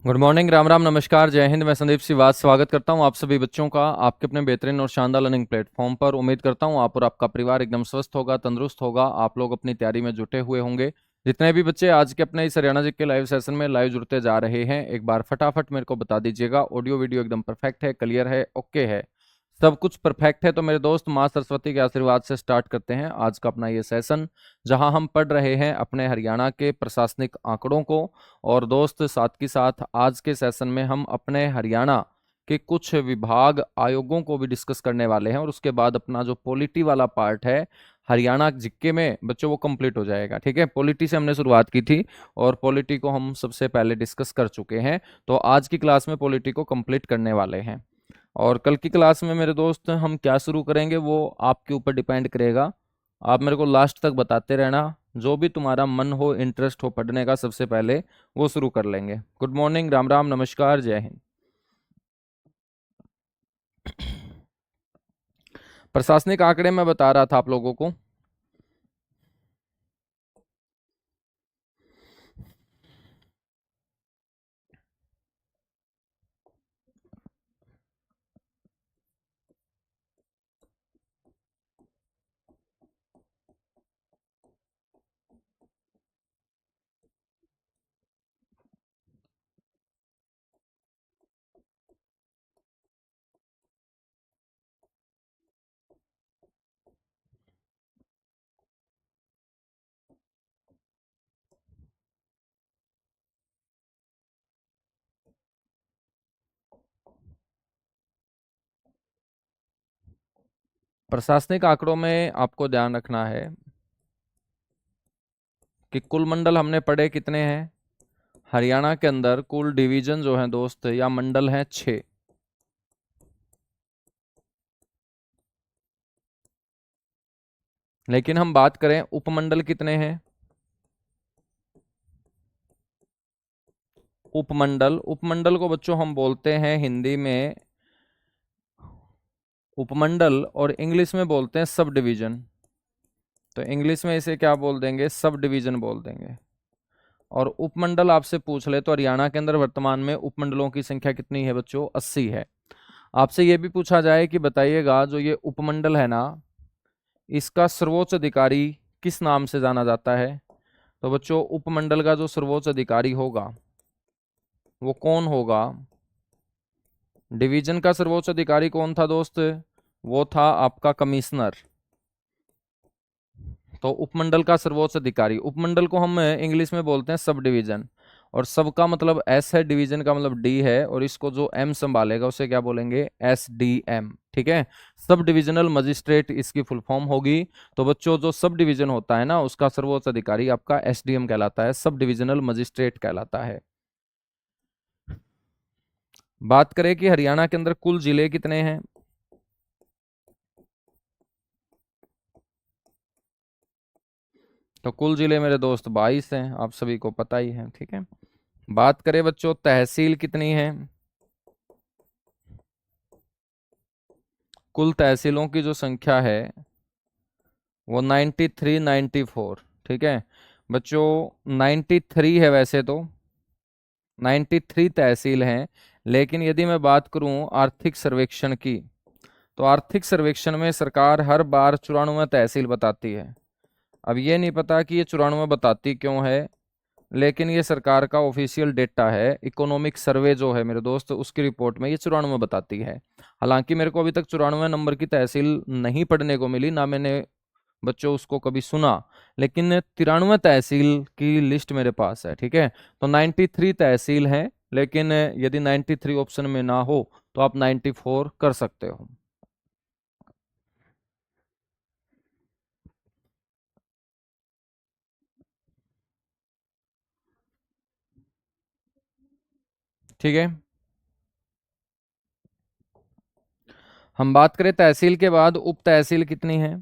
Good morning, Ram Ram, नमस्कार, जय हिंद। मैं संदीप सिवाज स्वागत करता हूं आप सभी बच्चों का आपके अपने बेहतरीन और शानदार लर्निंग प्लेटफॉर्म पर। उम्मीद करता हूं आप और आपका परिवार एकदम स्वस्थ होगा, तंदुरुस्त होगा। आप लोग अपनी तैयारी में जुटे हुए होंगे। जितने भी बच्चे आज के अपने इस हरियाणा जी के लाइव सेशन में लाइव जुड़ते जा रहे हैं, एक बार फटाफट मेरे को बता दीजिएगा ऑडियो वीडियो एकदम परफेक्ट है, क्लियर है, ओके है, सब कुछ परफेक्ट है। तो मेरे दोस्त, माँ सरस्वती के आशीर्वाद से स्टार्ट करते हैं आज का अपना ये सेशन, जहां हम पढ़ रहे हैं अपने हरियाणा के प्रशासनिक आंकड़ों को। और दोस्त, साथ के साथ आज के सेशन में हम अपने हरियाणा के कुछ विभाग आयोगों को भी डिस्कस करने वाले हैं। और उसके बाद अपना जो पॉलिटी वाला पार्ट है हरियाणा जीके में बच्चों, वो कंप्लीट हो जाएगा। ठीक है, पॉलिटी से हमने शुरुआत की थी और पॉलिटी को हम सबसे पहले डिस्कस कर चुके हैं। तो आज की क्लास में पॉलिटी को कंप्लीट करने वाले हैं। और कल की क्लास में मेरे दोस्त हम क्या शुरू करेंगे वो आपके ऊपर डिपेंड करेगा। आप मेरे को लास्ट तक बताते रहना, जो भी तुम्हारा मन हो, इंटरेस्ट हो पढ़ने का, सबसे पहले वो शुरू कर लेंगे। गुड मॉर्निंग, राम राम, नमस्कार, जय हिंद। प्रशासनिक आंकड़े मैं बता रहा था आप लोगों को। प्रशासनिक आंकड़ों में आपको ध्यान रखना है कि कुल मंडल हमने पढ़े कितने हैं। हरियाणा के अंदर कुल डिवीजन जो है दोस्त, या मंडल हैं 6। लेकिन हम बात करें उपमंडल कितने हैं। उपमंडल, उपमंडल को बच्चों हम बोलते हैं हिंदी में उपमंडल, और इंग्लिश में बोलते हैं सब डिवीजन। तो इंग्लिश में इसे क्या बोल देंगे, सब डिवीजन बोल देंगे। और उपमंडल आपसे पूछ ले तो हरियाणा के अंदर वर्तमान में उपमंडलों की संख्या कितनी है बच्चों, 80 है। आपसे ये भी पूछा जाए कि बताइएगा जो ये उपमंडल है ना, इसका सर्वोच्च अधिकारी किस नाम से जाना जाता है। तो बच्चों, उपमंडल का जो सर्वोच्च अधिकारी होगा वो कौन होगा। डिवीजन का सर्वोच्च अधिकारी कौन था दोस्त, वो था आपका कमिश्नर। तो उपमंडल का सर्वोच्च अधिकारी, उपमंडल को हम इंग्लिश में बोलते हैं सब डिवीजन। और सब का मतलब एस है, डिवीजन का मतलब डी है, और इसको जो एम संभालेगा उसे क्या बोलेंगे, एस डी एम। ठीक है, सब डिविजनल मजिस्ट्रेट इसकी फुल फॉर्म होगी। तो बच्चों, जो सब डिवीजन होता है ना, उसका सर्वोच्च अधिकारी आपका एसडीएम कहलाता है, सब डिविजनल मजिस्ट्रेट कहलाता है। बात करें कि हरियाणा के अंदर कुल जिले कितने हैं। तो कुल जिले मेरे दोस्त 22 हैं, आप सभी को पता ही है। ठीक है, बात करें बच्चों तहसील कितनी है। कुल तहसीलों की जो संख्या है वो 93, 94। ठीक है बच्चों, 93 है वैसे तो, 93 तहसील हैं। लेकिन यदि मैं बात करूं आर्थिक सर्वेक्षण की, तो आर्थिक सर्वेक्षण में सरकार हर बार 94 तहसील बताती है। अब ये नहीं पता कि ये 94 बताती क्यों है, लेकिन ये सरकार का ऑफिशियल डेटा है। इकोनॉमिक सर्वे जो है मेरे दोस्त, उसकी रिपोर्ट में ये 94 बताती है। हालांकि मेरे को अभी तक 94 नंबर की तहसील नहीं पढ़ने को मिली, ना मैंने बच्चों उसको कभी सुना। लेकिन 93 तहसील की लिस्ट मेरे पास है। ठीक है, तो 93 तहसील हैं। लेकिन यदि 93 ऑप्शन में ना हो तो आप 94 कर सकते हो। ठीक है, हम बात करें तहसील के बाद उप तहसील कितनी है।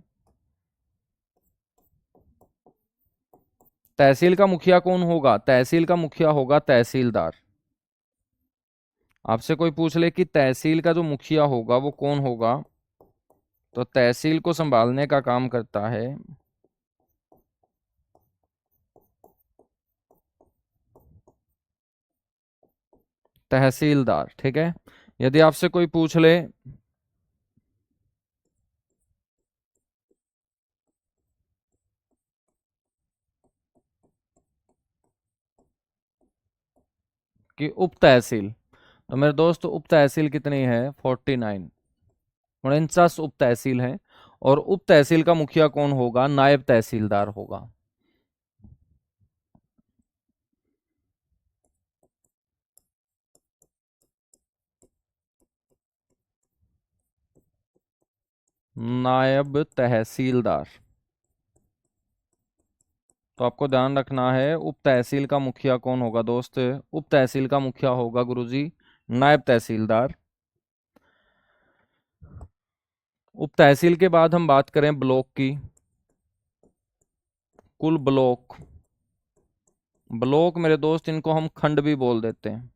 तहसील का मुखिया कौन होगा, तहसील का मुखिया होगा तहसीलदार। आपसे कोई पूछ ले कि तहसील का जो मुखिया होगा वो कौन होगा, तो तहसील को संभालने का काम करता है तहसीलदार। ठीक है, यदि आपसे कोई पूछ ले कि उप तहसील, तो मेरे दोस्त उप तहसील कितनी है? 49, 49 उप तहसील है। और उप तहसील का मुखिया कौन होगा? नायब तहसीलदार होगा। नायब तहसीलदार। तो आपको ध्यान रखना है उप तहसील का मुखिया कौन होगा दोस्त? उप तहसील का मुखिया होगा गुरुजी नायब तहसीलदार। उप तहसील के बाद हम बात करें ब्लॉक की। कुल ब्लॉक, ब्लॉक मेरे दोस्त इनको हम खंड भी बोल देते हैं।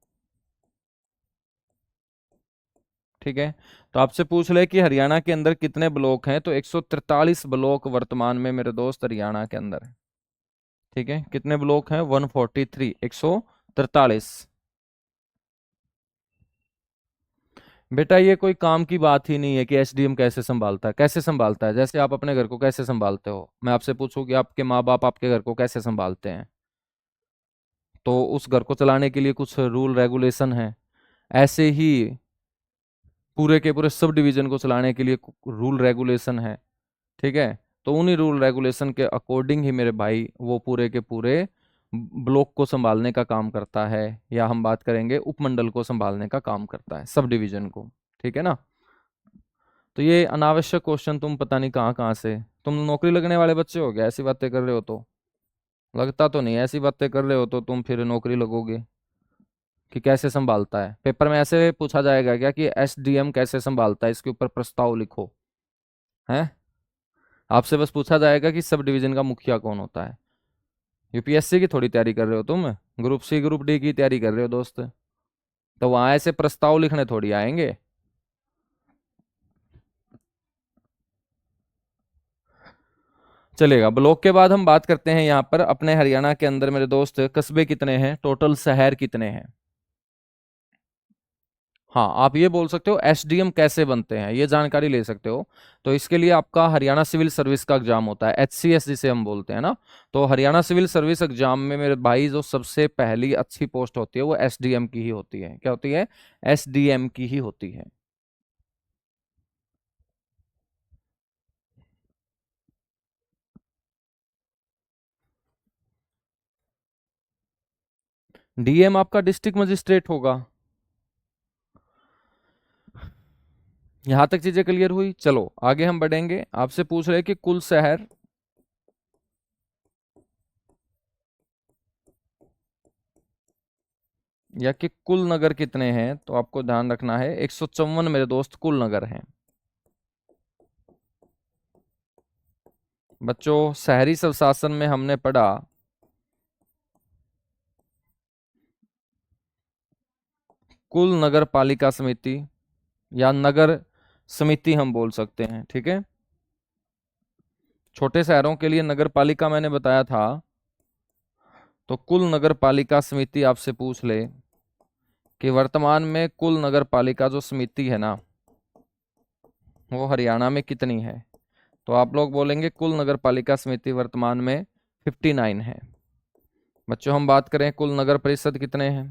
ठीक है, तो आपसे पूछ ले कि हरियाणा के अंदर कितने ब्लॉक हैं, तो 143 ब्लॉक वर्तमान में मेरे दोस्त हरियाणा के अंदर है। ठीक है, कितने ब्लॉक हैं? 143, 143। बेटा ये कोई काम की बात ही नहीं है कि एसडीएम कैसे संभालता है। कैसे संभालता है? जैसे आप अपने घर को कैसे संभालते हो, मैं आपसे पूछूं कि आपके माँ बाप आपके घर को कैसे संभालते हैं, तो उस घर को चलाने के लिए कुछ रूल रेगुलेशन है। ऐसे ही पूरे के पूरे सब डिवीजन को चलाने के लिए रूल रेगुलेशन है। ठीक है, तो उन्हीं रूल रेगुलेशन के अकॉर्डिंग ही मेरे भाई वो पूरे के पूरे ब्लॉक को संभालने का काम करता है, या हम बात करेंगे उपमंडल को संभालने का काम करता है, सब डिवीजन को। ठीक है ना? तो ये अनावश्यक क्वेश्चन तुम पता नहीं कहाँ कहाँ से, तुम नौकरी लगने वाले बच्चे हो गया ऐसी बातें कर रहे हो? तो लगता तो नहीं, ऐसी बातें कर रहे हो तो तुम फिर नौकरी लगोगे कि कैसे संभालता है। पेपर में ऐसे पूछा जाएगा क्या कि एसडीएम कैसे संभालता है, इसके ऊपर प्रस्ताव लिखो, है? आपसे बस पूछा जाएगा कि सब डिवीजन का मुखिया कौन होता है। यूपीएससी की थोड़ी तैयारी कर रहे हो तुम, ग्रुप सी ग्रुप डी की तैयारी कर रहे हो दोस्त, तो वहां ऐसे प्रस्ताव लिखने थोड़ी आएंगे। चलेगा, ब्लॉक के बाद हम बात करते हैं यहाँ पर अपने हरियाणा के अंदर मेरे दोस्त कस्बे कितने हैं, टोटल शहर कितने हैं। हाँ, आप ये बोल सकते हो एसडीएम कैसे बनते हैं, ये जानकारी ले सकते हो। तो इसके लिए आपका हरियाणा सिविल सर्विस का एग्जाम होता है, एचसीएस जिसे हम बोलते हैं ना। तो हरियाणा सिविल सर्विस एग्जाम में मेरे भाई जो सबसे पहली अच्छी पोस्ट होती है वो एसडीएम की ही होती है। क्या होती है? एसडीएम की ही होती है। डीएम आपका डिस्ट्रिक्ट मजिस्ट्रेट होगा। यहां तक चीजें क्लियर हुई? चलो आगे हम बढ़ेंगे। आपसे पूछ रहे कि कुल शहर या कि कुल नगर कितने हैं, तो आपको ध्यान रखना है 154 मेरे दोस्त कुल नगर हैं। बच्चों शहरी स्वशासन में हमने पढ़ा कुल नगर पालिका समिति या नगर समिति हम बोल सकते हैं। ठीक है, छोटे शहरों के लिए नगर पालिका मैंने बताया था। तो कुल नगर पालिका समिति आपसे पूछ ले कि वर्तमान में कुल नगर पालिका जो समिति है ना वो हरियाणा में कितनी है, तो आप लोग बोलेंगे कुल नगर पालिका समिति वर्तमान में 59 है। बच्चों हम बात करें कुल नगर परिषद कितने हैं,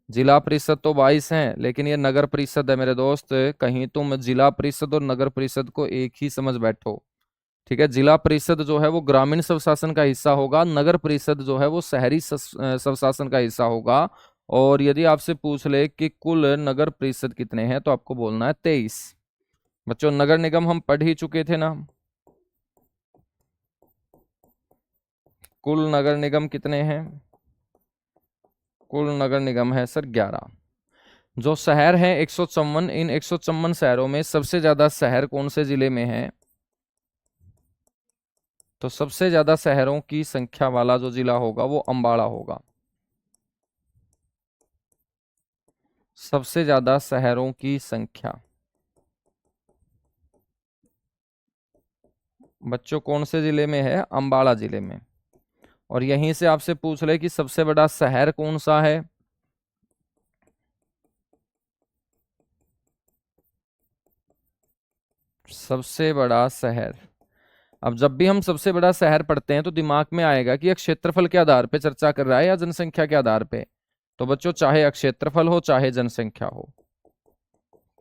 जिला परिषद तो 22 हैं, लेकिन ये नगर परिषद है मेरे दोस्त। कहीं तुम जिला परिषद और नगर परिषद को एक ही समझ बैठो। ठीक है, जिला परिषद जो है वो ग्रामीण स्वशासन का हिस्सा होगा, नगर परिषद जो है वो शहरी स्वशासन का हिस्सा होगा। और यदि आपसे पूछ ले कि कुल नगर परिषद कितने हैं, तो आपको बोलना है 23। बच्चों नगर निगम हम पढ़ ही चुके थे ना, कुल नगर निगम कितने हैं? कुल नगर निगम है सर 11। जो शहर हैं 154, इन 154 शहरों में सबसे ज्यादा शहर कौन से जिले में है, तो सबसे ज्यादा शहरों की संख्या वाला जो जिला होगा वो अंबाला होगा। सबसे ज्यादा शहरों की संख्या बच्चों कौन से जिले में है? अंबाला जिले में। और यहीं से आपसे पूछ ले कि सबसे बड़ा शहर कौन सा है, सबसे बड़ा शहर। अब जब भी हम सबसे बड़ा शहर पढ़ते हैं तो दिमाग में आएगा कि यह क्षेत्रफल के आधार पे चर्चा कर रहा है या जनसंख्या के आधार पे। तो बच्चों, चाहे क्षेत्रफल हो चाहे जनसंख्या हो,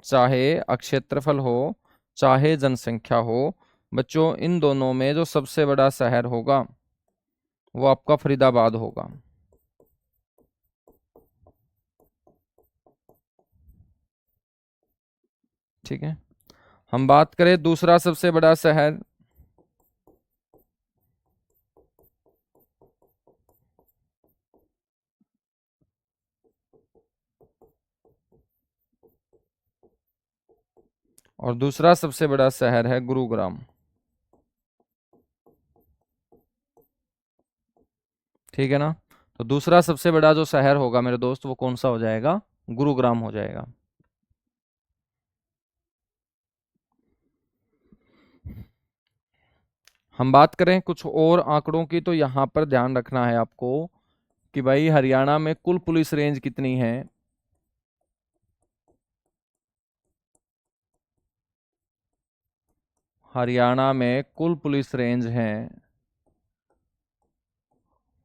चाहे क्षेत्रफल हो चाहे जनसंख्या हो, बच्चों इन दोनों में जो सबसे बड़ा शहर होगा वो आपका फरीदाबाद होगा। ठीक है, हम बात करें दूसरा सबसे बड़ा शहर। और दूसरा सबसे बड़ा शहर है गुरुग्राम। ठीक है ना। तो दूसरा सबसे बड़ा जो शहर होगा मेरे दोस्त, वो कौन सा हो जाएगा? गुरुग्राम हो जाएगा। हम बात करें कुछ और आंकड़ों की, तो यहां पर ध्यान रखना है आपको कि भाई हरियाणा में कुल पुलिस रेंज कितनी है। हरियाणा में कुल पुलिस रेंज है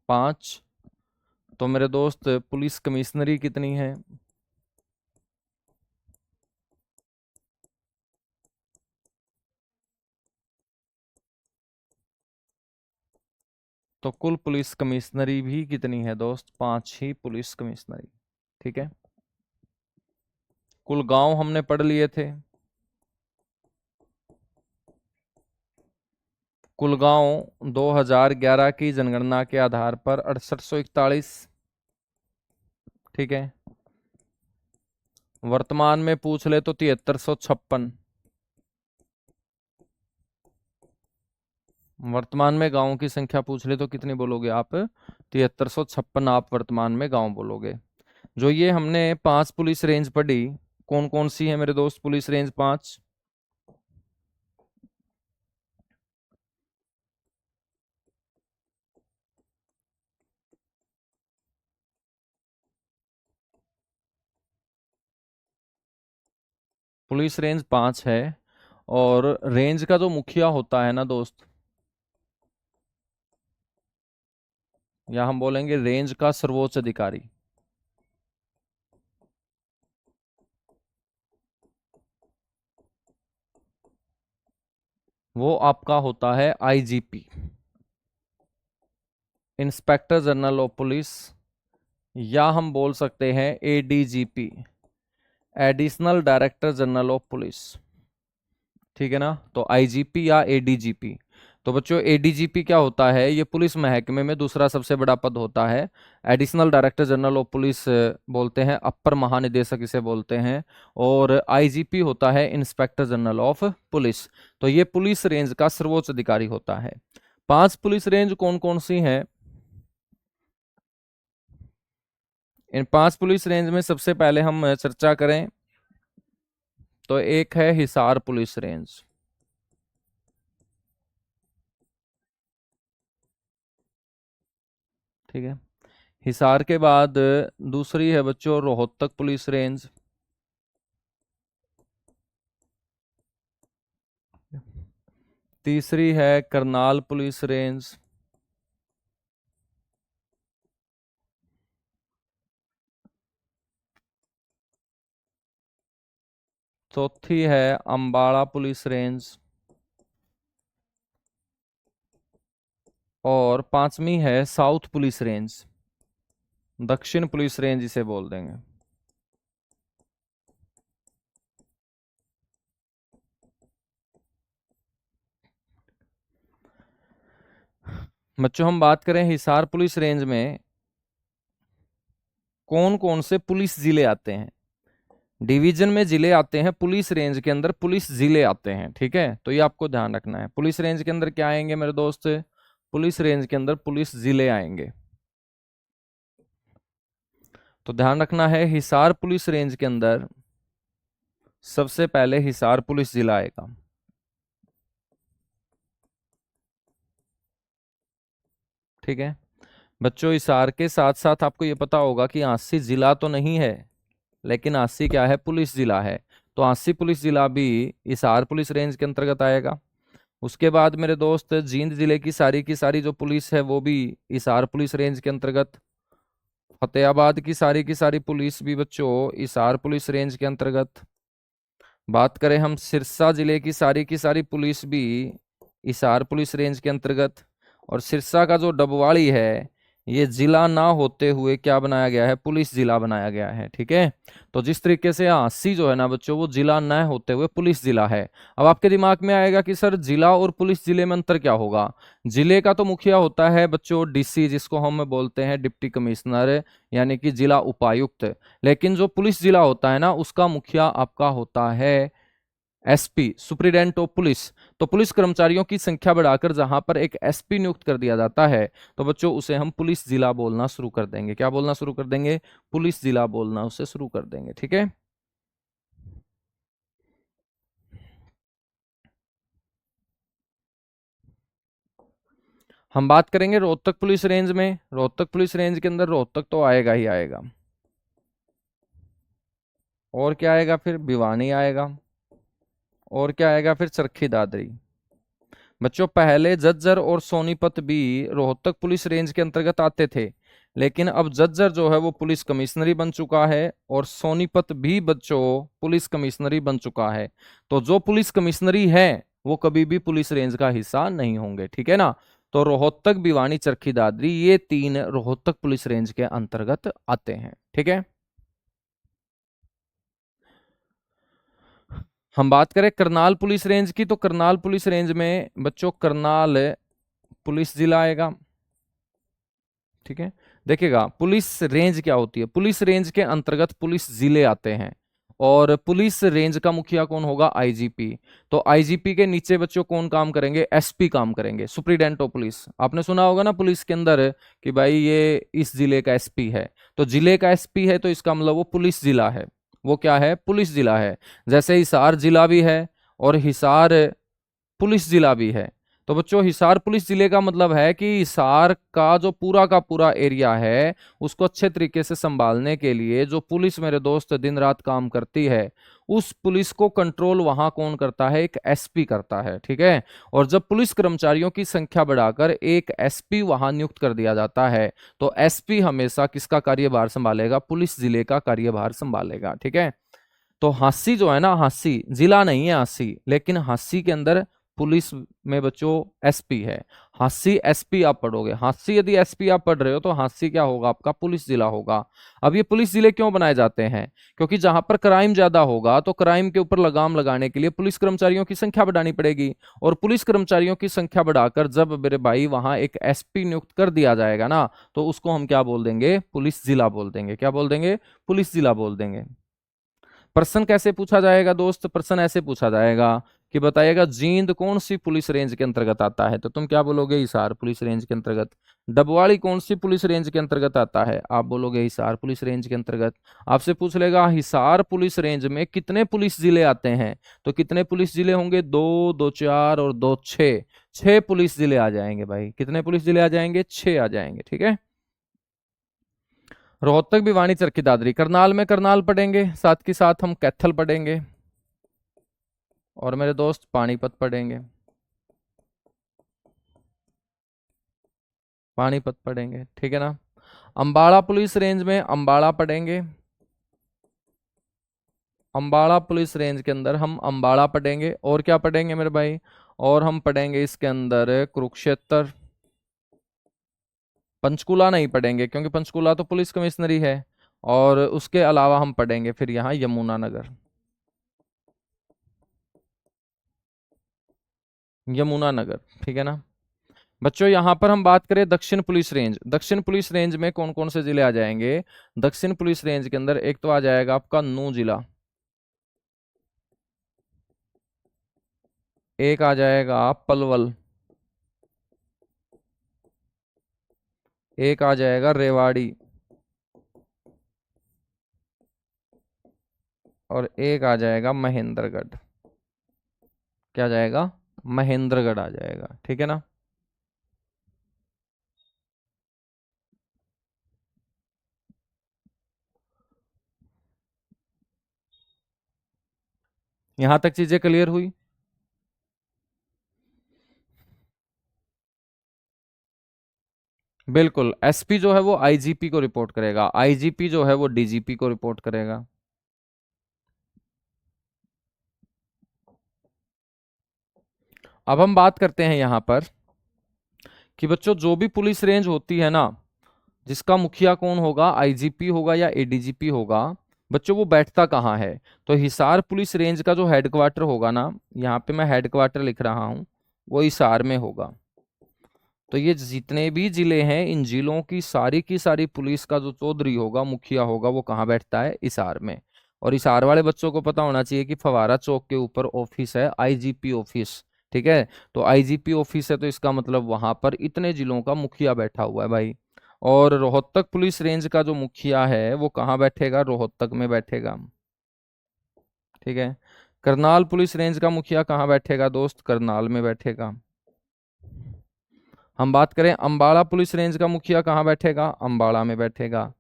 5। तो मेरे दोस्त पुलिस कमिश्नरी कितनी है? तो कुल पुलिस कमिश्नरी भी कितनी है दोस्त? 5 ही पुलिस कमिश्नरी। ठीक है, कुल गांव हमने पढ़ लिए थे। कुल गांव 2011 की जनगणना के आधार पर 6841। ठीक है, वर्तमान में पूछ ले तो 7356। वर्तमान में गांवों की संख्या पूछ ले तो कितनी बोलोगे आप? 7356 आप वर्तमान में गांव बोलोगे। जो ये हमने 5 पुलिस रेंज पढ़ी, कौन कौन सी है मेरे दोस्त पुलिस रेंज 5? पुलिस रेंज 5 है। और रेंज का जो मुखिया होता है ना दोस्त, या हम बोलेंगे रेंज का सर्वोच्च अधिकारी, वो आपका होता है IGP, inspector general of police, या हम बोल सकते हैं ADGP, additional director general of police. ठीक है ना। तो आईजीपी या एडीजीपी। तो बच्चों एडीजीपी क्या होता है? ये पुलिस महकमे में दूसरा सबसे बड़ा पद होता है। Additional director general of police बोलते हैं, अपर महानिदेशक इसे बोलते हैं। और आईजीपी होता है इंस्पेक्टर जनरल ऑफ पुलिस। तो ये पुलिस रेंज का सर्वोच्च अधिकारी होता है। 5 पुलिस रेंज कौन कौन सी हैं? इन 5 पुलिस रेंज में सबसे पहले हम चर्चा करें तो एक है हिसार पुलिस रेंज। ठीक है, हिसार के बाद दूसरी है बच्चों रोहतक पुलिस रेंज। तीसरी है करनाल पुलिस रेंज। चौथी है अंबाला पुलिस रेंज। और पांचवी है साउथ पुलिस रेंज, दक्षिण पुलिस रेंज इसे बोल देंगे। बच्चों हम बात करें हिसार पुलिस रेंज में कौन कौन से पुलिस जिले आते हैं। डिवीजन में जिले आते हैं, पुलिस रेंज के अंदर पुलिस जिले आते हैं। ठीक है, तो ये आपको ध्यान रखना है। पुलिस रेंज के अंदर क्या आएंगे मेरे दोस्त? पुलिस रेंज के अंदर पुलिस जिले आएंगे। तो ध्यान रखना है, हिसार पुलिस रेंज के अंदर सबसे पहले हिसार पुलिस जिला आएगा। ठीक है बच्चों, हिसार के साथ साथ आपको ये पता होगा कि आंसी जिला तो नहीं है, लेकिन आंसी क्या है? पुलिस जिला है। तो आसी पुलिस जिला भी हिसार पुलिस रेंज के अंतर्गत आएगा। उसके बाद मेरे दोस्त जींद जिले की सारी जो पुलिस है वो भी हिसार पुलिस रेंज के अंतर्गत। फतेहाबाद की सारी पुलिस भी बच्चों हिसार पुलिस रेंज के अंतर्गत। बात करें हम सिरसा जिले की सारी पुलिस भी हिसार पुलिस रेंज के अंतर्गत। और सिरसा का जो डबवाड़ी है ये जिला ना होते हुए क्या बनाया गया है, पुलिस जिला बनाया गया है। ठीक है, तो जिस तरीके से अस्सी जो है ना बच्चों वो जिला न होते हुए पुलिस जिला है। अब आपके दिमाग में आएगा कि सर जिला और पुलिस जिले में अंतर क्या होगा। जिले का तो मुखिया होता है बच्चों डीसी, जिसको हम बोलते हैं डिप्टी कमिश्नर, यानी कि जिला उपायुक्त। लेकिन जो पुलिस जिला होता है ना उसका मुखिया आपका होता है एसपी, सुप्रीडेंट ऑफ पुलिस। तो पुलिस कर्मचारियों की संख्या बढ़ाकर जहां पर एक एसपी नियुक्त कर दिया जाता है तो बच्चों उसे हम पुलिस जिला बोलना शुरू कर देंगे। क्या बोलना शुरू कर देंगे, पुलिस जिला बोलना उसे शुरू कर देंगे। ठीक है, हम बात करेंगे रोहतक पुलिस रेंज में। रोहतक पुलिस रेंज के अंदर रोहतक तो आएगा ही आएगा, और क्या आएगा फिर, भिवानी आएगा, और क्या आएगा फिर, चरखी दादरी। बच्चों पहले जज्जर और सोनीपत भी रोहतक पुलिस रेंज के अंतर्गत आते थे, लेकिन अब जज्जर जो है वो पुलिस कमिश्नरी बन चुका है और सोनीपत भी बच्चों पुलिस कमिश्नरी बन चुका है। तो जो पुलिस कमिश्नरी है वो कभी भी पुलिस रेंज का हिस्सा नहीं होंगे। ठीक है ना, तो रोहतक, भिवानी, चरखी दादरी ये तीन रोहतक पुलिस रेंज के अंतर्गत आते हैं। ठीक है, हम बात करें करनाल पुलिस रेंज की, तो करनाल पुलिस रेंज में बच्चों करनाल पुलिस जिला आएगा। ठीक है, देखिएगा पुलिस रेंज क्या होती है, पुलिस रेंज के अंतर्गत पुलिस जिले आते हैं और पुलिस रेंज का मुखिया कौन होगा, आईजीपी। तो आईजीपी के नीचे बच्चों कौन काम करेंगे, एसपी काम करेंगे, सुप्रीडेंट ऑफ पुलिस। आपने सुना होगा ना पुलिस के अंदर कि भाई ये इस जिले का एसपी है, तो जिले का एसपी है तो इसका मतलब वो पुलिस जिला है। वो क्या है, पुलिस जिला है। जैसे हिसार जिला भी है और हिसार पुलिस जिला भी है। तो बच्चों हिसार पुलिस जिले का मतलब है कि हिसार का पूरा एरिया है उसको अच्छे तरीके से संभालने के लिए जो पुलिस मेरे दोस्त दिन रात काम करती है, उस पुलिस को कंट्रोल वहां कौन करता है, एक एसपी करता है। ठीक है, और जब पुलिस कर्मचारियों की संख्या बढ़ाकर एक एसपी वहां नियुक्त कर दिया जाता है तो एसपी हमेशा किसका कार्यभार संभालेगा, पुलिस जिले का कार्यभार संभालेगा। ठीक है, तो हांसी जो है ना, हांसी जिला नहीं है हांसी, लेकिन हांसी के अंदर पुलिस में बच्चों एसपी है। हांसी एसपी आप पढ़ोगे, हांसी यदि एसपी आप पढ़ रहे हो तो हांसी क्या होगा आपका, पुलिस जिला होगा। अब ये पुलिस जिले क्यों बनाए जाते हैं, क्योंकि जहां पर क्राइम ज्यादा होगा तो क्राइम के ऊपर लगाम लगाने के लिए पुलिस कर्मचारियों की संख्या बढ़ानी पड़ेगी। और पुलिस कर्मचारियों की संख्या बढ़ाकर जब मेरे भाई वहां एक एसपी नियुक्त कर दिया जाएगा ना तो उसको हम क्या बोल देंगे, पुलिस जिला बोल देंगे। क्या बोल देंगे, पुलिस जिला बोल देंगे। प्रश्न कैसे पूछा जाएगा दोस्त, प्रश्न ऐसे पूछा जाएगा कि बताइएगा जींद कौन सी पुलिस रेंज के अंतर्गत आता है, तो तुम क्या बोलोगे, हिसार पुलिस रेंज के अंतर्गत। डबवाड़ी कौन सी पुलिस रेंज के अंतर्गत आता है, आप बोलोगे हिसार पुलिस रेंज के अंतर्गत। आपसे पूछ लेगा हिसार पुलिस रेंज में कितने पुलिस जिले आते हैं, तो कितने पुलिस जिले होंगे, दो, दो चार और दो छह। छह पुलिस जिले आ जाएंगे भाई, कितने पुलिस जिले आ जाएंगे, छह आ जाएंगे। ठीक है, रोहतक, भिवानी, चरखी दादरी। करनाल में करनाल पढ़ेंगे, साथ के साथ हम कैथल पढ़ेंगे और मेरे दोस्त पानीपत पढ़ेंगे, पानीपत पढ़ेंगे। ठीक है ना, अंबाला पुलिस रेंज में अंबाला पढ़ेंगे, अंबाला पुलिस रेंज के अंदर हम अंबाला पढ़ेंगे। और क्या पढ़ेंगे मेरे भाई, और हम पढ़ेंगे इसके अंदर कुरुक्षेत्र। पंचकुला नहीं पढ़ेंगे क्योंकि पंचकुला तो पुलिस कमिश्नरी है। और उसके अलावा हम पढ़ेंगे फिर यहाँ यमुनानगर, यमुनानगर। ठीक है ना बच्चों, यहां पर हम बात करें दक्षिण पुलिस रेंज। दक्षिण पुलिस रेंज में कौन कौन से जिले आ जाएंगे, दक्षिण पुलिस रेंज के अंदर एक तो आ जाएगा आपका नू जिला, एक आ जाएगा पलवल, एक आ जाएगा रेवाड़ी, और एक आ जाएगा महेंद्रगढ़। क्या जाएगा, महेंद्रगढ़ आ जाएगा। ठीक है ना, यहां तक चीजें क्लियर हुई? बिल्कुल, एसपी जो है वो आईजीपी को रिपोर्ट करेगा, आईजीपी जो है वो डीजीपी को रिपोर्ट करेगा। अब हम बात करते हैं यहां पर कि बच्चों जो भी पुलिस रेंज होती है ना, जिसका मुखिया कौन होगा, आईजीपी होगा या एडीजीपी होगा, बच्चों वो बैठता कहाँ है? तो हिसार पुलिस रेंज का जो हेडक्वार्टर होगा ना, यहाँ पे मैं हेडक्वार्टर लिख रहा हूँ, वो हिसार में होगा। तो ये जितने भी जिले हैं, इन जिलों की सारी पुलिस का जो चौधरी होगा, मुखिया होगा, वो कहाँ बैठता है? हिसार में। और हिसार वाले बच्चों को पता होना चाहिए कि फवारा चौक के ऊपर ऑफिस है, आईजीपी ऑफिस। ठीक है, तो आईजीपी ऑफिस है, तो इसका मतलब वहां पर इतने जिलों का मुखिया बैठा हुआ है भाई। और रोहतक पुलिस रेंज का जो मुखिया है वो कहाँ बैठेगा? रोहतक में बैठेगा। ठीक है, करनाल पुलिस रेंज का मुखिया कहाँ बैठेगा दोस्त? करनाल में बैठेगा। हम बात करें अंबाला पुलिस रेंज का मुखिया कहाँ बैठेगा? अंबाला में बैठेगा।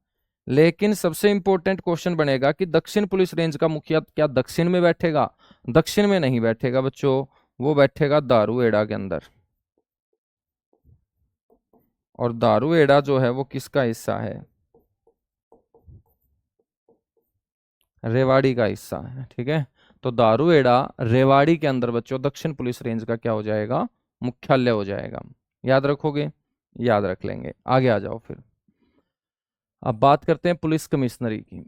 लेकिन सबसे इंपॉर्टेंट क्वेश्चन बनेगा कि दक्षिण पुलिस रेंज का मुखिया क्या दक्षिण में बैठेगा? दक्षिण में नहीं बैठेगा बच्चों, वो बैठेगा दारूएड़ा के अंदर। और दारूएड़ा जो है वो किसका हिस्सा है? रेवाड़ी का हिस्सा है। ठीक है, तो दारूएड़ा रेवाड़ी के अंदर बच्चों दक्षिण पुलिस रेंज का क्या हो जाएगा? मुख्यालय हो जाएगा। याद रखोगे? याद रख लेंगे। आगे आ जाओ फिर। अब बात करते हैं पुलिस कमिश्नरी की।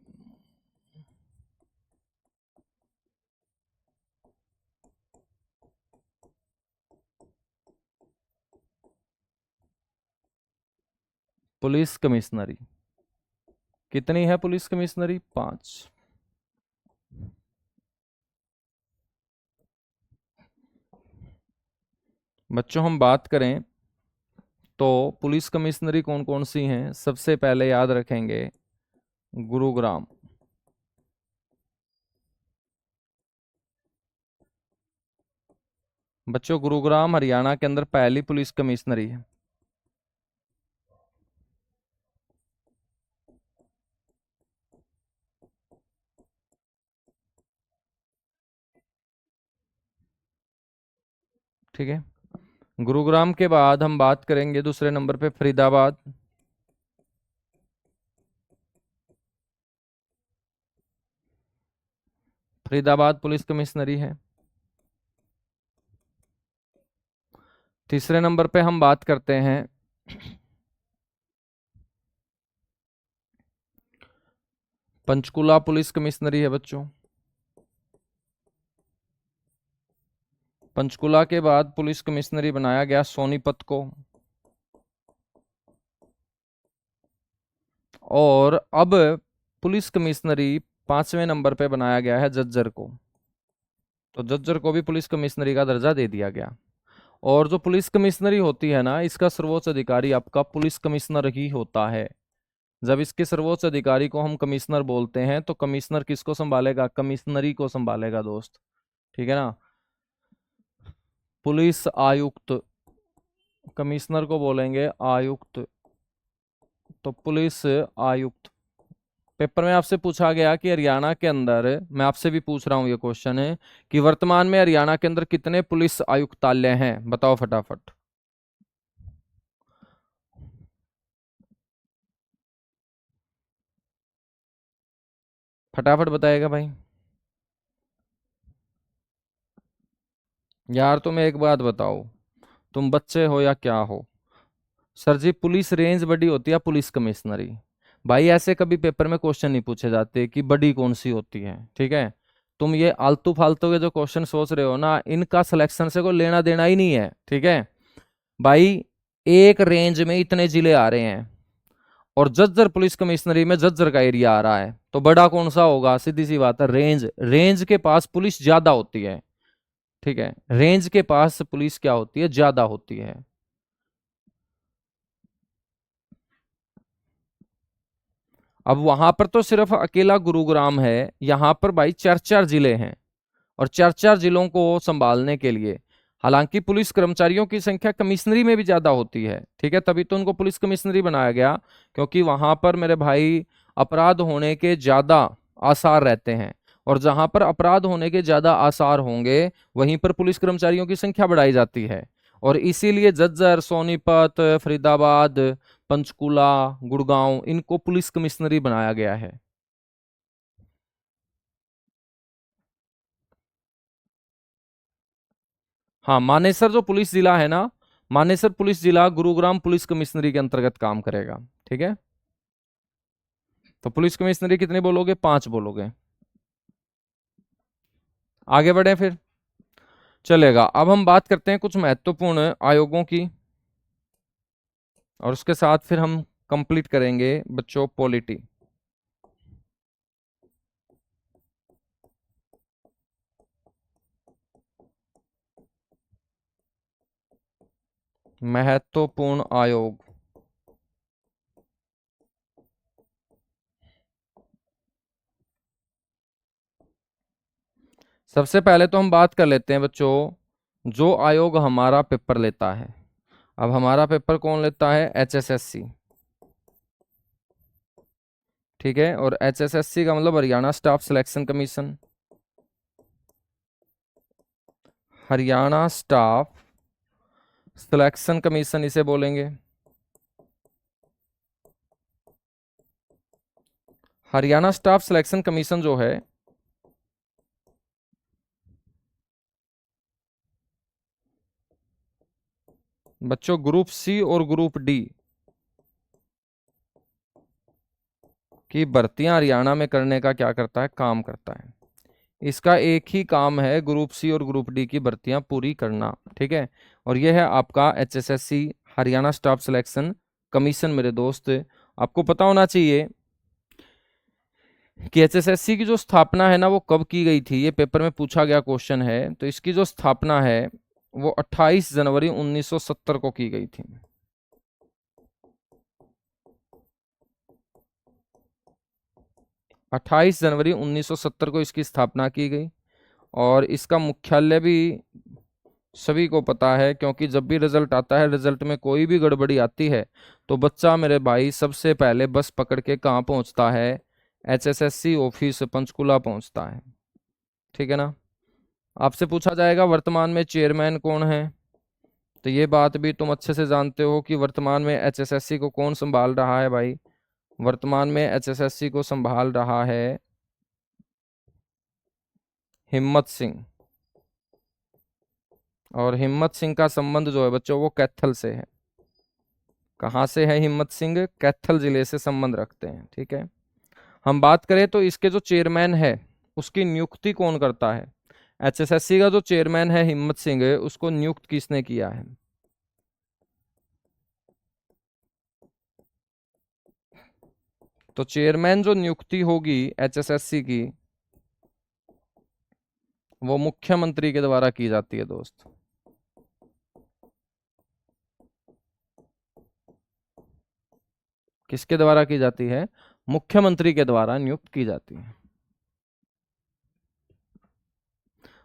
पुलिस कमिश्नरी कितनी है? पुलिस कमिश्नरी 5। बच्चों हम बात करें तो पुलिस कमिश्नरी कौन कौन सी हैं? सबसे पहले याद रखेंगे गुरुग्राम। बच्चों गुरुग्राम हरियाणा के अंदर पहली पुलिस कमिश्नरी है। ठीक है, गुरुग्राम के बाद हम बात करेंगे दूसरे नंबर पे फरीदाबाद। फरीदाबाद पुलिस कमिश्नरी है। तीसरे नंबर पे हम बात करते हैं पंचकुला पुलिस कमिश्नरी है बच्चों। पंचकुला के बाद पुलिस कमिश्नरी बनाया गया सोनीपत को। और अब पुलिस कमिश्नरी 5वें नंबर पे बनाया गया है झज्जर को। तो झज्जर को भी पुलिस कमिश्नरी का दर्जा दे दिया गया। और जो पुलिस कमिश्नरी होती है ना, इसका सर्वोच्च अधिकारी आपका पुलिस कमिश्नर ही होता है। जब इसके सर्वोच्च अधिकारी को हम कमिश्नर बोलते हैं, तो कमिश्नर किसको संभालेगा? कमिश्नरी को संभालेगा दोस्त। ठीक है ना, पुलिस आयुक्त, कमिश्नर को बोलेंगे आयुक्त। तो पुलिस आयुक्त। पेपर में आपसे पूछा गया कि हरियाणा के अंदर, मैं आपसे भी पूछ रहा हूं ये क्वेश्चन है कि वर्तमान में हरियाणा के अंदर कितने पुलिस आयुक्तालय हैं? बताओ फटाफट। फटाफट बताएगा भाई। यार तुम एक बात बताओ, तुम बच्चे हो या क्या हो? सर जी पुलिस रेंज बड़ी होती है पुलिस कमिश्नरी। भाई ऐसे कभी पेपर में क्वेश्चन नहीं पूछे जाते कि बड़ी कौन सी होती है। ठीक है, तुम ये आलतू फालतू के जो क्वेश्चन सोच रहे हो ना, इनका सिलेक्शन से कोई लेना देना ही नहीं है। ठीक है भाई, एक रेंज में इतने जिले आ रहे हैं और झज्जर पुलिस कमिश्नरी में झज्जर का एरिया आ रहा है, तो बड़ा कौन सा होगा? सीधी सी बात है, रेंज। रेंज के पास पुलिस ज्यादा होती है। ठीक है, रेंज के पास पुलिस क्या होती है? ज्यादा होती है। अब वहां पर तो सिर्फ अकेला गुरुग्राम है, यहां पर भाई 4-4 जिले हैं। और 4-4 जिलों को संभालने के लिए, हालांकि पुलिस कर्मचारियों की संख्या कमिश्नरी में भी ज्यादा होती है। ठीक है, तभी तो उनको पुलिस कमिश्नरी बनाया गया, क्योंकि वहां पर मेरे भाई अपराध होने के ज्यादा आसार रहते हैं। और जहां पर अपराध होने के ज्यादा आसार होंगे वहीं पर पुलिस कर्मचारियों की संख्या बढ़ाई जाती है। और इसीलिए झज्जर, सोनीपत, फरीदाबाद, पंचकुला, गुड़गांव, इनको पुलिस कमिश्नरी बनाया गया है। हाँ, मानेसर जो पुलिस जिला है ना, मानेसर पुलिस जिला गुरुग्राम पुलिस कमिश्नरी के अंतर्गत काम करेगा। ठीक है, तो पुलिस कमिश्नरी कितने बोलोगे? 5 बोलोगे। आगे बढ़े फिर, चलेगा। अब हम बात करते हैं कुछ महत्वपूर्ण आयोगों की, और उसके साथ फिर हम कंप्लीट करेंगे बच्चों पॉलिटी। महत्वपूर्ण आयोग, सबसे पहले तो हम बात कर लेते हैं बच्चों, जो आयोग हमारा पेपर लेता है। अब हमारा पेपर कौन लेता है? HSSC। ठीक है, और HSSC का मतलब Haryana staff selection commission, Haryana staff selection commission इसे बोलेंगे। हरियाणा स्टाफ सिलेक्शन कमीशन जो है, बच्चों ग्रुप सी और ग्रुप डी की भर्तियां हरियाणा में करने का क्या करता है? काम करता है। इसका एक ही काम है, ग्रुप सी और ग्रुप डी की भर्तियां पूरी करना। ठीक है, और यह है आपका HSSC, Haryana staff selection commission. मेरे दोस्त, आपको पता होना चाहिए कि HSSC की जो स्थापना है ना, वो कब की गई थी। ये पेपर में पूछा गया क्वेश्चन है। तो इसकी जो स्थापना है वो 28 जनवरी 1970 को की गई थी। 28 जनवरी 1970 को इसकी स्थापना की गई। और इसका मुख्यालय भी सभी को पता है, क्योंकि जब भी रिजल्ट आता है, रिजल्ट में कोई भी गड़बड़ी आती है तो बच्चा मेरे भाई सबसे पहले बस पकड़ के कहाँ पहुंचता है? HSSC ऑफिस पंचकुला पहुंचता है। ठीक है ना। आपसे पूछा जाएगा वर्तमान में चेयरमैन कौन है, तो ये बात भी तुम अच्छे से जानते हो कि वर्तमान में HSSC को कौन संभाल रहा है भाई? वर्तमान में HSSC को संभाल रहा है हिम्मत सिंह। और हिम्मत सिंह का संबंध जो है बच्चों वो कैथल से है। कहाँ से है हिम्मत सिंह? कैथल जिले से संबंध रखते हैं। ठीक है, हम बात करें तो इसके जो चेयरमैन है उसकी नियुक्ति कौन करता है? HSSC का जो चेयरमैन है हिम्मत सिंह, उसको नियुक्त किसने किया है? तो चेयरमैन जो नियुक्ति होगी HSSC की, वो मुख्यमंत्री के द्वारा की जाती है दोस्त। किसके द्वारा की जाती है? मुख्यमंत्री के द्वारा नियुक्त की जाती है।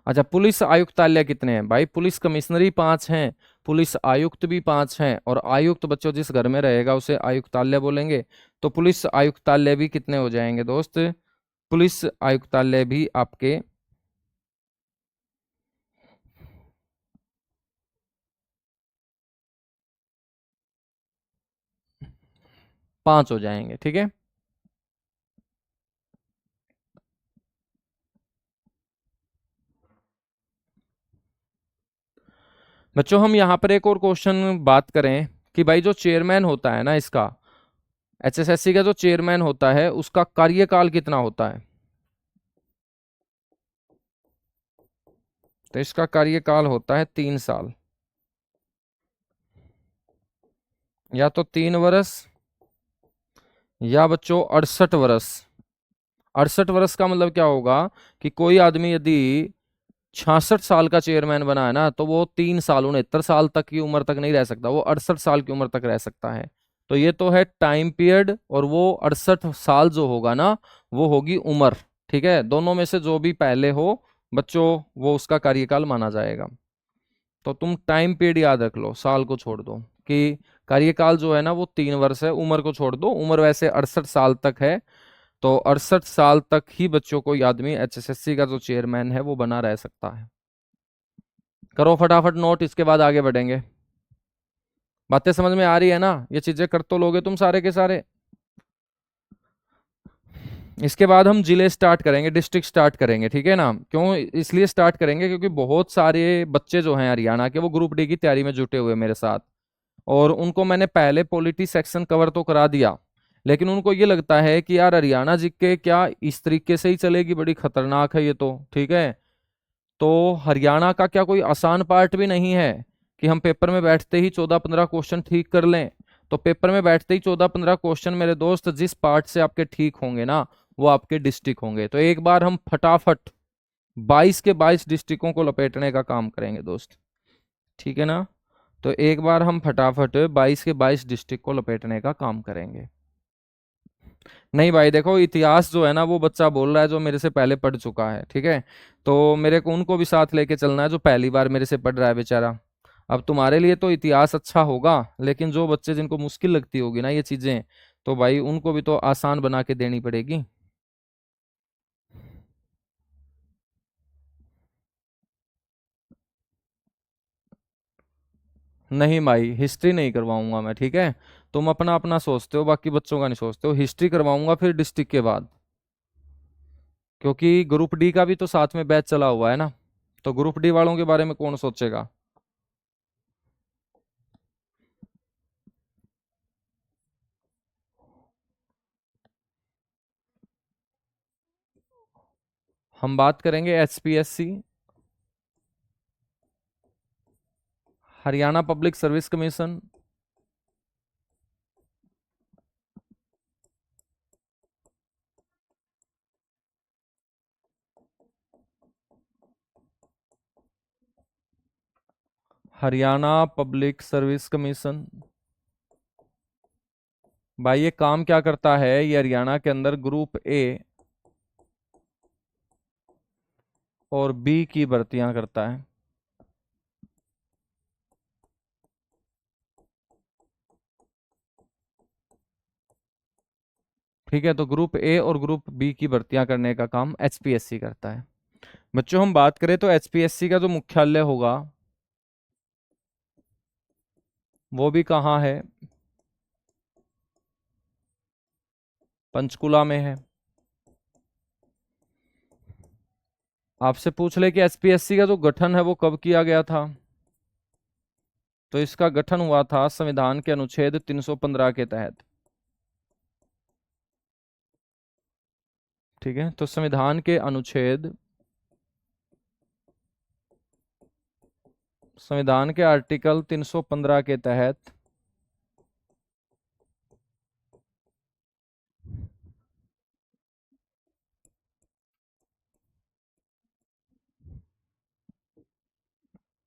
अच्छा, पुलिस आयुक्तालय कितने हैं भाई? पुलिस कमिश्नरी 5 हैं, पुलिस आयुक्त भी 5 हैं, और आयुक्त बच्चों जिस घर में रहेगा उसे आयुक्तालय बोलेंगे। तो पुलिस आयुक्तालय भी कितने हो जाएंगे दोस्त? पुलिस आयुक्तालय भी आपके 5 हो जाएंगे। ठीक है, बच्चों हम यहाँ पर एक और क्वेश्चन बात करें कि भाई जो चेयरमैन होता है ना इसका, HSSC का जो चेयरमैन होता है उसका कार्यकाल कितना होता है? तो इसका कार्यकाल होता है 3 साल, या तो 3 वर्ष या बच्चों 68 वर्ष। 68 वर्ष का मतलब क्या होगा कि कोई आदमी यदि 66 साल का चेयरमैन बना है ना, तो वो 3 साल 69 साल तक की उम्र तक नहीं रह सकता, वो 68 साल की उम्र तक रह सकता है। तो ये तो है टाइम पीरियड, और वो 68 साल जो होगा ना वो होगी उम्र। ठीक है, दोनों में से जो भी पहले हो बच्चों वो उसका कार्यकाल माना जाएगा। तो तुम टाइम पीरियड याद रख लो, साल को छोड़ दो, कि कार्यकाल जो है ना वो 3 वर्ष है, उम्र को छोड़ दो, उम्र वैसे 68 साल तक है। तो 68 साल तक ही बच्चों को ये आदमी एचएसएससी का जो चेयरमैन है वो बना रह सकता है। करो फटाफट नोट, इसके बाद आगे बढ़ेंगे। बातें समझ में आ रही है ना? ये चीजें कर तो लोगे तुम सारे के सारे। इसके बाद हम जिले स्टार्ट करेंगे, डिस्ट्रिक्ट स्टार्ट करेंगे, ठीक है ना? क्यों इसलिए स्टार्ट करेंगे क्योंकि बहुत सारे बच्चे जो हैं हरियाणा के वो ग्रुप डी की तैयारी में जुटे हुए मेरे साथ, और उनको मैंने पहले पॉलिटी सेक्शन कवर तो करा दिया, लेकिन उनको ये लगता है कि यार हरियाणा जी के क्या इस तरीके से ही चलेगी, बड़ी खतरनाक है ये तो, ठीक है। तो हरियाणा का क्या कोई आसान पार्ट भी नहीं है कि हम पेपर में बैठते ही 14-15 क्वेश्चन ठीक कर लें। तो पेपर में बैठते ही 14-15 क्वेश्चन मेरे दोस्त जिस पार्ट से आपके ठीक होंगे ना, वो आपके डिस्ट्रिक्ट होंगे। तो एक बार हम फटाफट 22 के 22 डिस्ट्रिक्टों को लपेटने का काम करेंगे दोस्त, ठीक है ना? तो एक बार हम फटाफट 22 के 22 डिस्ट्रिक्ट को लपेटने का काम करेंगे। नहीं भाई देखो, इतिहास जो है ना वो बच्चा बोल रहा है जो मेरे से पहले पढ़ चुका है, ठीक है। तो मेरे को उनको भी साथ लेके चलना है जो पहली बार मेरे से पढ़ रहा है बेचारा। अब तुम्हारे लिए तो इतिहास अच्छा होगा, लेकिन जो बच्चे जिनको मुश्किल लगती होगी ना ये चीजें, तो भाई उनको भी तो आसान बना के देनी पड़ेगी। नहीं भाई, हिस्ट्री नहीं करवाऊंगा मैं, ठीक है। तुम अपना अपना सोचते हो, बाकी बच्चों का नहीं सोचते हो। हिस्ट्री करवाऊंगा फिर डिस्ट्रिक्ट के बाद, क्योंकि ग्रुप डी का भी तो साथ में बैच चला हुआ है ना। तो ग्रुप डी वालों के बारे में कौन सोचेगा? हम बात करेंगे HPSC, Haryana public service commission, Haryana public service commission. भाई ये काम क्या करता है? ये हरियाणा के अंदर ग्रुप ए और बी की भर्तियां करता है, ठीक है। तो ग्रुप ए और ग्रुप बी की भर्तियां करने का काम एचपीएससी करता है। बच्चों हम बात करें तो एचपीएससी का जो मुख्यालय होगा वो भी कहाँ है? पंचकुला में है। आपसे पूछ ले कि एचपीएससी का जो गठन है वो कब किया गया था, तो इसका गठन हुआ था संविधान के अनुच्छेद 315 के तहत, ठीक है। तो संविधान के अनुच्छेद, संविधान के आर्टिकल 315 के तहत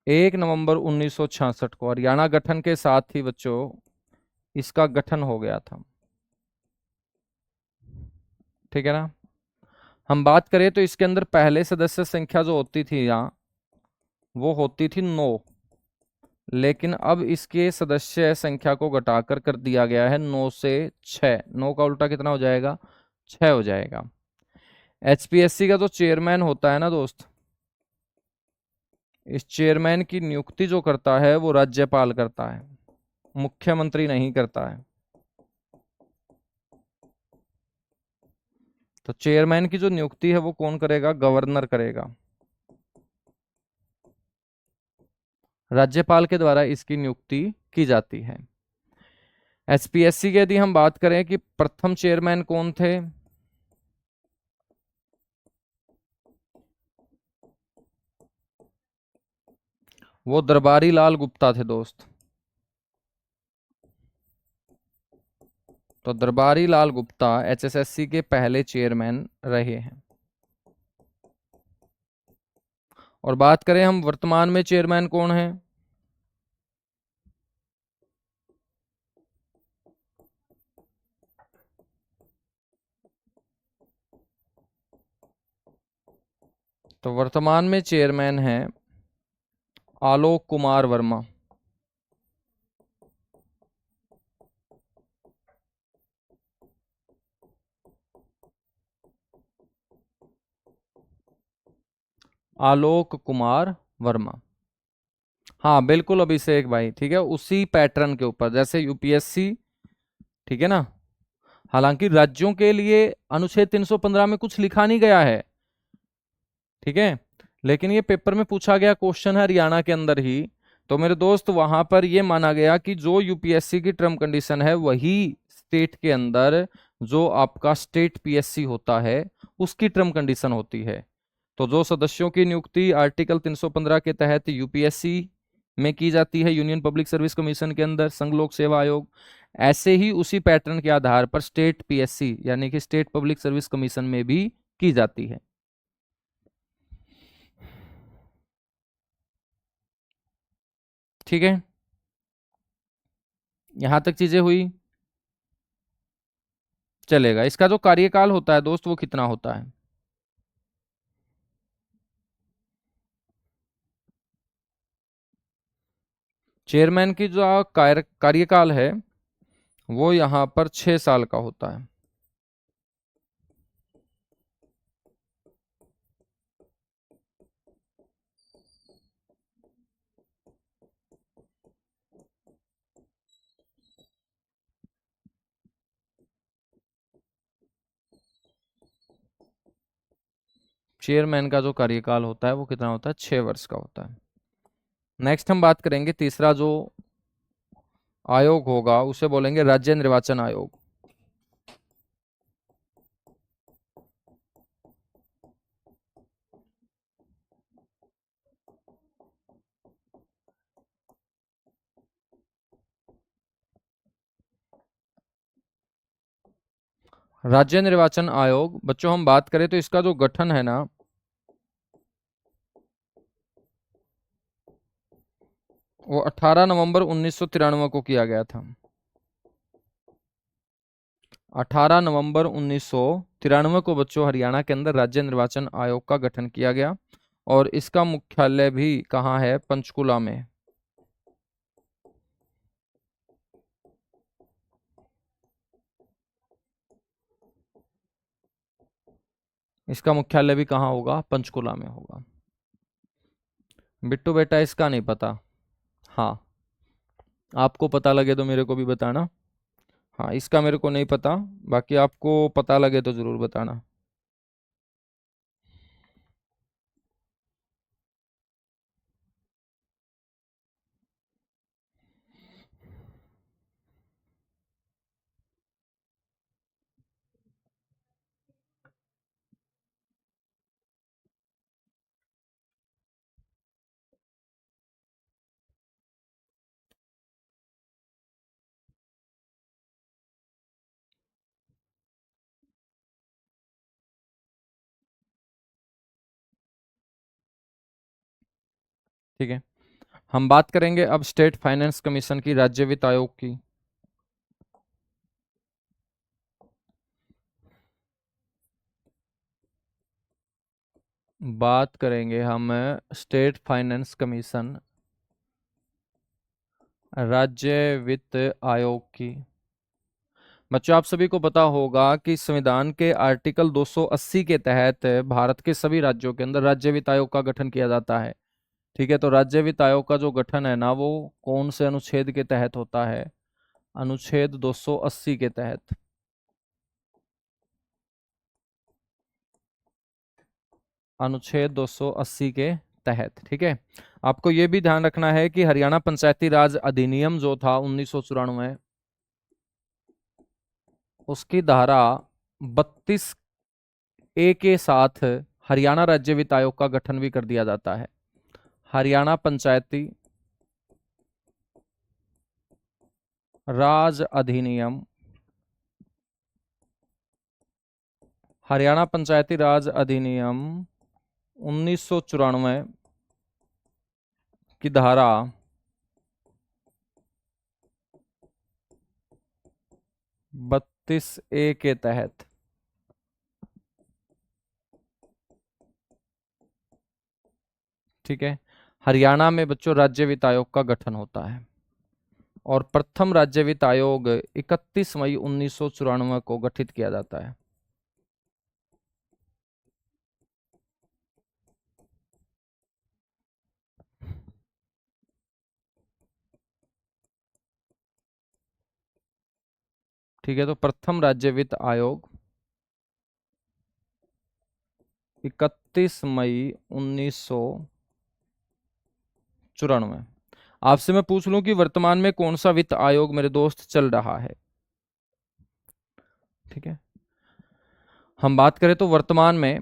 एक नवंबर 1966 को हरियाणा गठन के साथ ही बच्चों इसका गठन हो गया था, ठीक है ना? हम बात करें तो इसके अंदर पहले सदस्य संख्या जो होती थी यहाँ, वो होती थी 9, लेकिन अब इसके सदस्य संख्या को घटाकर कर दिया गया है 9 से 6। 9 का उल्टा कितना हो जाएगा? 6 हो जाएगा। एचपीएससी का जो चेयरमैन होता है ना दोस्त, इस चेयरमैन की नियुक्ति जो करता है वो राज्यपाल करता है, मुख्यमंत्री नहीं करता है। तो चेयरमैन की जो नियुक्ति है वो कौन करेगा? गवर्नर करेगा। राज्यपाल के द्वारा इसकी नियुक्ति की जाती है। एचपीएससी की यदि हम बात करें कि प्रथम चेयरमैन कौन थे, वो दरबारी लाल गुप्ता थे दोस्त। तो दरबारी लाल गुप्ता एचएसएससी के पहले चेयरमैन रहे हैं। और बात करें हम वर्तमान में चेयरमैन कौन है, तो वर्तमान में चेयरमैन है आलोक कुमार वर्मा। आलोक कुमार वर्मा। हाँ बिल्कुल अभिषेक भाई, ठीक है, उसी पैटर्न के ऊपर जैसे यूपीएससी, ठीक है ना। हालांकि राज्यों के लिए अनुच्छेद 315 में कुछ लिखा नहीं गया है, ठीक है, लेकिन ये पेपर में पूछा गया क्वेश्चन है हरियाणा के अंदर ही। तो मेरे दोस्त वहां पर ये माना गया कि जो यूपीएससी की टर्म कंडीशन है वही स्टेट के अंदर जो आपका स्टेट पीएससी होता है उसकी टर्म कंडीशन होती है। तो जो सदस्यों की नियुक्ति आर्टिकल 315 के तहत यूपीएससी में की जाती है, यूनियन पब्लिक सर्विस कमीशन के अंदर, संघ लोक सेवा आयोग, ऐसे ही उसी पैटर्न के आधार पर स्टेट पीएससी यानी कि स्टेट पब्लिक सर्विस कमीशन में भी की जाती है। ठीक है, यहां तक चीजें हुई, चलेगा। इसका जो कार्यकाल होता है दोस्त वो कितना होता है? चेयरमैन की जो कार्यकाल है वो यहां पर 6 साल का होता है। चेयरमैन का जो कार्यकाल होता है वो कितना होता है? 6 वर्ष का होता है। नेक्स्ट हम बात करेंगे तीसरा जो आयोग होगा उसे बोलेंगे राज्य निर्वाचन आयोग। राज्य निर्वाचन आयोग बच्चों हम बात करें तो इसका जो गठन है ना वो 18 नवंबर 1993 को किया गया था। 18 नवंबर 1993 को बच्चों हरियाणा के अंदर राज्य निर्वाचन आयोग का गठन किया गया और इसका मुख्यालय भी कहाँ है? पंचकुला में। इसका मुख्यालय भी कहाँ होगा? पंचकुला में होगा। बिट्टू बेटा इसका नहीं पता? हाँ, आपको पता लगे तो मेरे को भी बताना। हाँ, इसका मेरे को नहीं पता, बाकी आपको पता लगे तो जरूर बताना। ठीक है, हम बात करेंगे अब स्टेट फाइनेंस कमीशन की, राज्य वित्त आयोग की। बात करेंगे हम स्टेट फाइनेंस कमीशन, राज्य वित्त आयोग की। बच्चों आप सभी को पता होगा कि संविधान के आर्टिकल 280 के तहत भारत के सभी राज्यों के अंदर राज्य वित्त आयोग का गठन किया जाता है। ठीक है, तो राज्य वित्त आयोग का जो गठन है ना वो कौन से अनुच्छेद के तहत होता है? अनुच्छेद 280 के तहत। अनुच्छेद 280 के तहत, ठीक है। आपको यह भी ध्यान रखना है कि हरियाणा पंचायती राज अधिनियम जो था 1994, उसकी धारा 32A के साथ हरियाणा राज्य वित्त आयोग का गठन भी कर दिया जाता है। हरियाणा पंचायती राज अधिनियम, हरियाणा पंचायती राज अधिनियम 1994 की धारा 32A के तहत, ठीक है, हरियाणा में बच्चों राज्य वित्त आयोग का गठन होता है और प्रथम राज्य वित्त आयोग 31 मई 1994 को गठित किया जाता है। ठीक है, तो प्रथम राज्य वित्त आयोग 31 मई 1994। आपसे मैं पूछ लूं कि वर्तमान में कौन सा वित्त आयोग मेरे दोस्त चल रहा है। ठीक है, हम बात करें तो वर्तमान में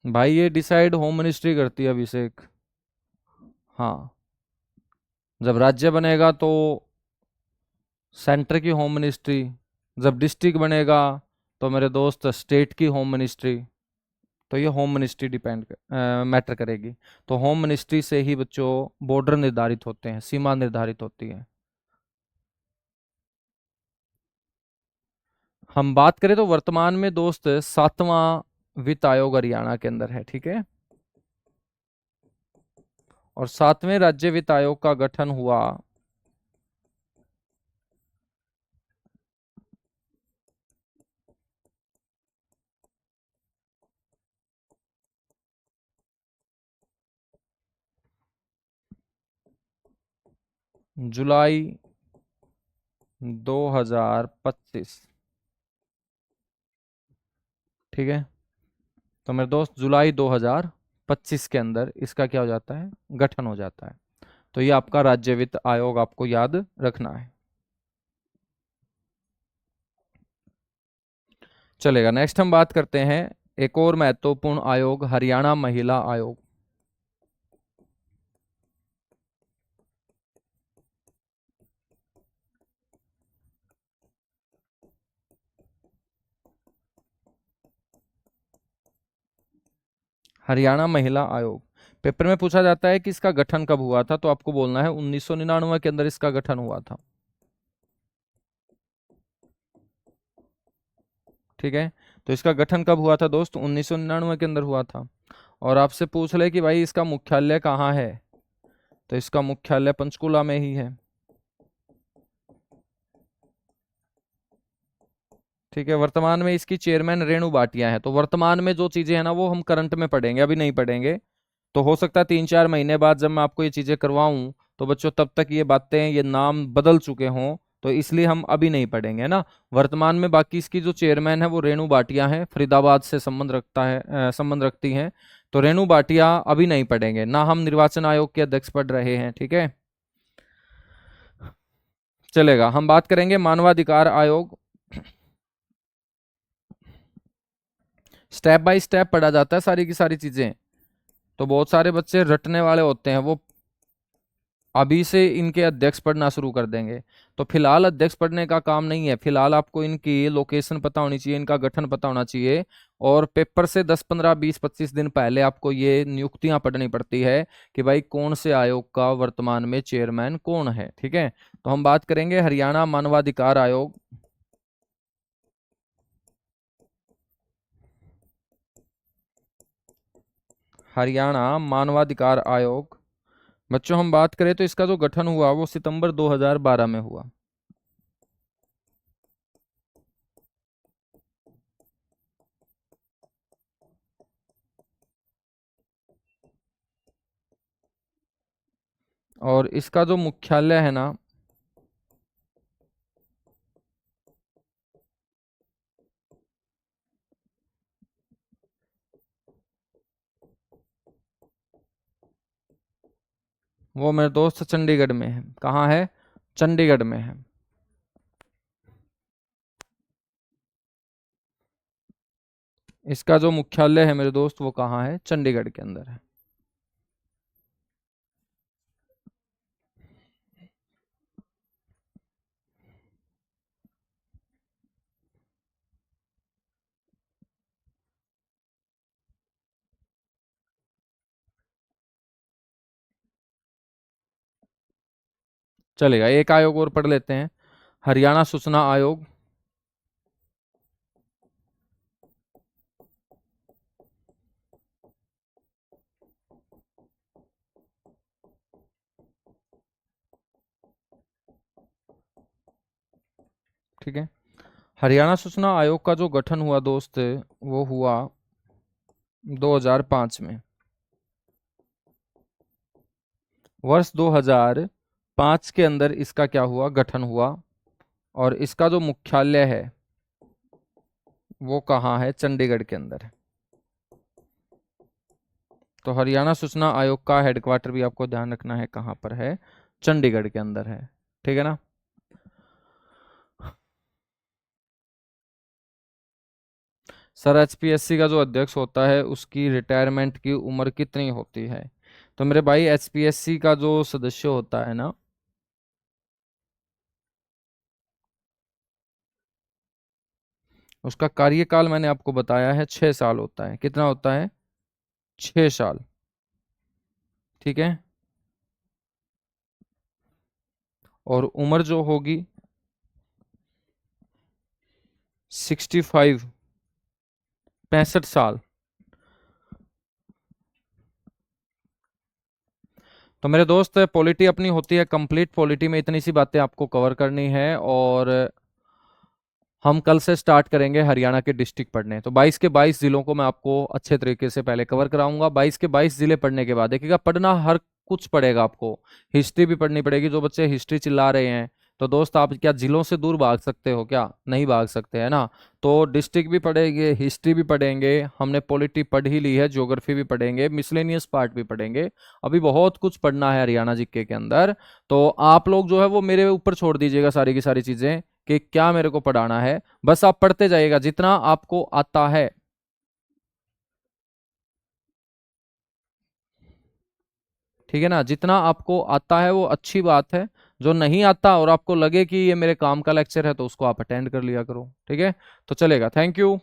भाई ये डिसाइड होम मिनिस्ट्री करती है, अभिषेक। हाँ, जब राज्य बनेगा तो सेंटर की होम मिनिस्ट्री, जब डिस्ट्रिक्ट बनेगा तो मेरे दोस्त स्टेट की होम मिनिस्ट्री। तो ये होम मिनिस्ट्री डिपेंड मैटर करेगी। तो होम मिनिस्ट्री से ही बच्चों बॉर्डर निर्धारित होते हैं, सीमा निर्धारित होती है। हम बात करें तो वर्तमान में दोस्त 7वां वित्त आयोग हरियाणा के अंदर है। ठीक है, और 7वें राज्य वित्त आयोग का गठन हुआ जुलाई 2025। ठीक है, तो मेरे दोस्त जुलाई 2025 के अंदर इसका क्या हो जाता है, गठन हो जाता है। तो ये आपका राज्य वित्त आयोग आपको याद रखना है। चलेगा, नेक्स्ट हम बात करते हैं एक और महत्वपूर्ण आयोग, हरियाणा महिला आयोग। हरियाणा महिला आयोग पेपर में पूछा जाता है कि इसका गठन कब हुआ था, तो आपको बोलना है 1999 के अंदर इसका गठन हुआ था। ठीक है, तो इसका गठन कब हुआ था दोस्त, 1999 के अंदर हुआ था। और आपसे पूछ ले कि भाई इसका मुख्यालय कहाँ है, तो इसका मुख्यालय पंचकुला में ही है। ठीक है, वर्तमान में इसकी चेयरमैन रेणु भाटिया है। तो वर्तमान में जो चीजें हैं ना वो हम करंट में पढ़ेंगे, अभी नहीं पढ़ेंगे। तो हो सकता है 3-4 महीने बाद जब मैं आपको ये चीजें करवाऊं तो बच्चों तब तक ये बातें, ये नाम बदल चुके हों, तो इसलिए हम अभी नहीं पढ़ेंगे ना। वर्तमान में बाकी इसकी जो चेयरमैन है वो रेणु भाटिया है, फरीदाबाद से संबंध रखता है, संबंध रखती हैं। तो रेणु भाटिया अभी नहीं पढ़ेंगे ना, हम निर्वाचन आयोग के अध्यक्ष पढ़ रहे हैं। ठीक है, चलेगा, हम बात करेंगे मानवाधिकार आयोग। स्टेप बाय स्टेप पढ़ा जाता है सारी की सारी चीजें। तो बहुत सारे बच्चे रटने वाले होते हैं, वो अभी से इनके अध्यक्ष पढ़ना शुरू कर देंगे। तो फिलहाल अध्यक्ष पढ़ने का काम नहीं है, फिलहाल आपको इनकी लोकेशन पता होनी चाहिए, इनका गठन पता होना चाहिए। और पेपर से 10-15-20-25 दिन पहले आपको ये नियुक्तियां पढ़नी पड़ती है कि भाई कौन से आयोग का वर्तमान में चेयरमैन कौन है। ठीक है, तो हम बात करेंगे हरियाणा मानवाधिकार आयोग। हरियाणा मानवाधिकार आयोग बच्चों हम बात करें तो इसका जो गठन हुआ वो सितंबर 2012 में हुआ। और इसका जो मुख्यालय है ना, वो मेरे दोस्त चंडीगढ़ में है। कहाँ है, चंडीगढ़ में है। इसका जो मुख्यालय है मेरे दोस्त वो कहाँ है, चंडीगढ़ के अंदर है। चलेगा, एक आयोग और पढ़ लेते हैं, हरियाणा सूचना आयोग। ठीक है। हरियाणा सूचना आयोग का जो गठन हुआ दोस्त, वो हुआ 2005 में। वर्ष 2005 के अंदर इसका क्या हुआ, गठन हुआ। और इसका जो मुख्यालय है वो कहाँ है, चंडीगढ़ के अंदर है। तो हरियाणा सूचना आयोग का हेडक्वार्टर भी आपको ध्यान रखना है कहाँ पर है, चंडीगढ़ के अंदर है। ठीक है ना। सर एचपीएससी का जो अध्यक्ष होता है उसकी रिटायरमेंट की उम्र कितनी होती है? तो मेरे भाई एचपीएससी का जो सदस्य होता है ना, उसका कार्यकाल मैंने आपको बताया है 6 साल होता है। कितना होता है? 6 साल। ठीक है। और उम्र जो होगी 65, 65 साल। तो मेरे दोस्त पॉलिटी अपनी होती है कंप्लीट। पॉलिटी में इतनी सी बातें आपको कवर करनी है। और हम कल से स्टार्ट करेंगे हरियाणा के डिस्ट्रिक्ट पढ़ने। तो 22 के 22 जिलों को मैं आपको अच्छे तरीके से पहले कवर कराऊंगा। 22 के 22 जिले पढ़ने के बाद देखिएगा, पढ़ना हर कुछ पड़ेगा आपको। हिस्ट्री भी पढ़नी पड़ेगी। जो बच्चे हिस्ट्री चिल्ला रहे हैं, तो दोस्त आप क्या जिलों से दूर भाग सकते हो क्या? नहीं भाग सकते, है ना। तो डिस्ट्रिक्ट भी पढ़ेंगे, हिस्ट्री भी पढ़ेंगे, हमने पॉलिटी पढ़ ही ली है, ज्योग्राफी भी पढ़ेंगे, मिसलेनियस पार्ट भी पढ़ेंगे। अभी बहुत कुछ पढ़ना है हरियाणा जीके के अंदर। तो आप लोग जो है वो मेरे ऊपर छोड़ दीजिएगा सारी की सारी चीजें कि क्या मेरे को पढ़ाना है। बस आप पढ़ते जाइएगा जितना आपको आता है। ठीक है ना। जितना आपको आता है वो अच्छी बात है। जो नहीं आता और आपको लगे कि ये मेरे काम का लेक्चर है, तो उसको आप अटेंड कर लिया करो। ठीक है। तो चलेगा। Thank you.